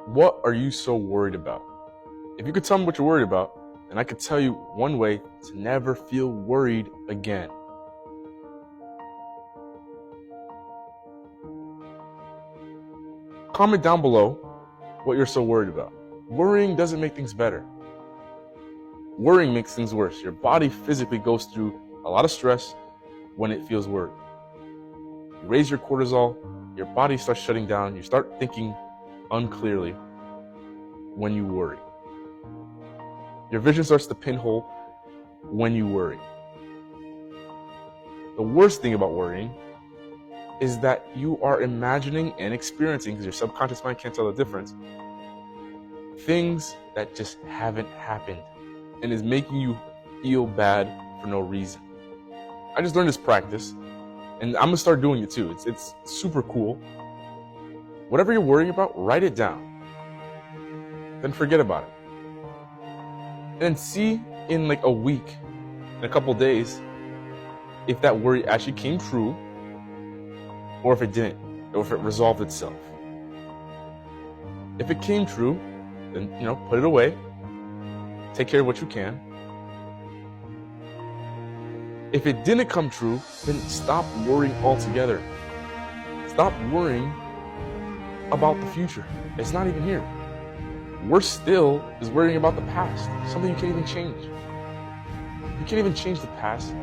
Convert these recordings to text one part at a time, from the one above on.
What are you so worried about? If you could tell me what you're worried about, then I could tell you one way to never feel worried again. Comment down below what you're so worried about. Worrying doesn't make things better. Worrying makes things worse. Your body physically goes through a lot of stress when it feels worried. You raise your cortisol, your body starts shutting down, you start thinking unclearly when you worry. Your vision starts to pinhole when you worry. The worst thing about worrying is that you are imagining and experiencing, because your subconscious mind can't tell the difference, things that just haven't happened and is making you feel bad for no reason. I just learned this practice and I'm gonna start doing it too. It's super cool. Whatever you're worrying about, write it down. Then forget about it. And then see in like a week, in a couple days, if that worry actually came true or if it didn't, or if it resolved itself. If it came true, then put it away. Take care of what you can. If it didn't come true, then stop worrying altogether. Stop worrying about the future. It's not even here. Worse still is worrying about the past, something you can't even change. You can't even change the past.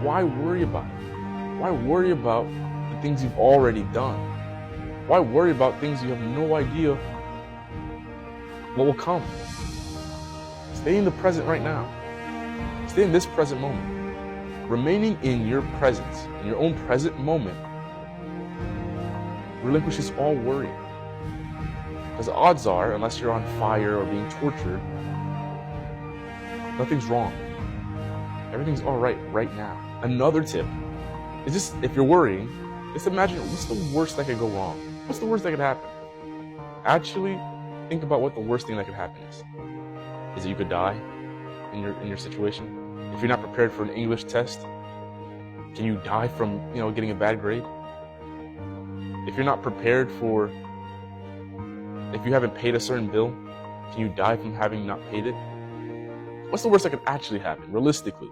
Why worry about it? Why worry about the things you've already done? Why worry about things you have no idea what will come? Stay in the present right now. Stay in this present moment. Remaining in your presence, in your own present moment, relinquishes all worry. Because the odds are, unless you're on fire or being tortured, nothing's wrong. Everything's all right now. Another tip is just, if you're worrying, just imagine what's the worst that could go wrong? What's the worst that could happen? Actually, think about what the worst thing that could happen is. Is it you could die in your situation? If you're not prepared for an English test, can you die from getting a bad grade? If you're not prepared for, if you haven't paid a certain bill, can you die from having not paid it? What's the worst that could actually happen, realistically?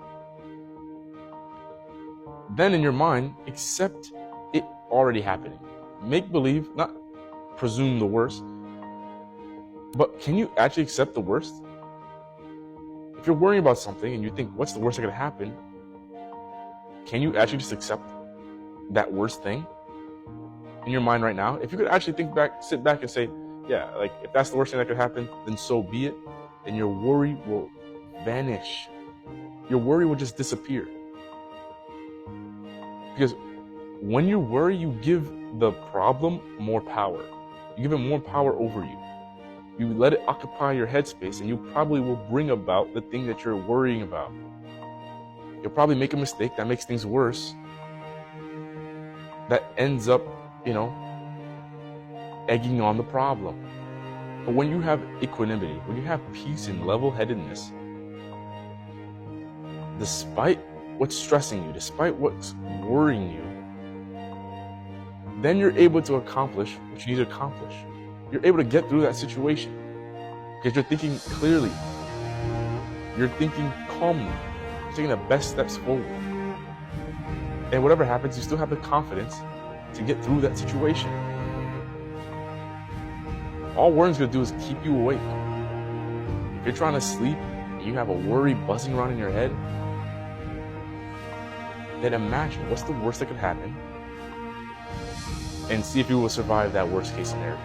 Then in your mind, accept it already happening. Make believe, not presume the worst, but can you actually accept the worst? If you're worrying about something and you think, what's the worst that could happen? Can you actually just accept that worst thing in your mind right now? If you could actually sit back and say, yeah, like if that's the worst thing that could happen, then so be it. And your worry will vanish. Your worry will just disappear. Because when you worry, you give the problem more power. You give it more power over you. You let it occupy your headspace and you probably will bring about the thing that you're worrying about. You'll probably make a mistake that makes things worse. That ends up, egging on the problem. But when you have equanimity, when you have peace and level-headedness, despite what's stressing you, despite what's worrying you, then you're able to accomplish what you need to accomplish. You're able to get through that situation because you're thinking clearly. You're thinking calmly. You're taking the best steps forward. And whatever happens, you still have the confidence to get through that situation. All worrying's gonna do is keep you awake. If you're trying to sleep and you have a worry buzzing around in your head, then imagine what's the worst that could happen and see if you will survive that worst case scenario.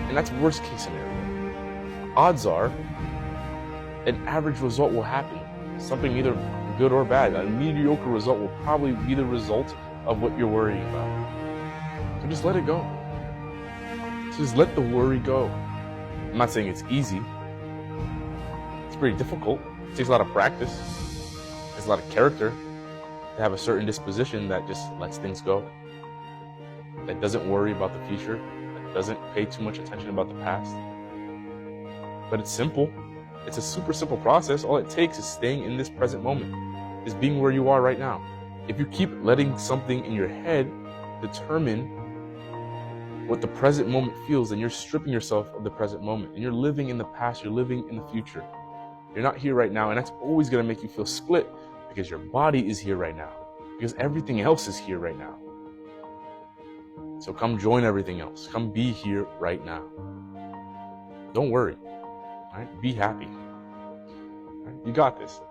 And that's worst case scenario. Odds are an average result will happen. Something either good or bad. A mediocre result will probably be the result of what you're worrying about. So just let it go. Just let the worry go. I'm not saying it's easy. It's pretty difficult. It takes a lot of practice. There's a lot of character to have a certain disposition that just lets things go. That doesn't worry about the future. That doesn't pay too much attention about the past. But it's simple. It's a super simple process. All it takes is staying in this present moment, is being where you are right now. If you keep letting something in your head determine what the present moment feels, then you're stripping yourself of the present moment. And you're living in the past, you're living in the future. You're not here right now, and that's always going to make you feel split because your body is here right now. Because everything else is here right now. So come join everything else. Come be here right now. Don't worry. Right? Be happy. Right? You got this.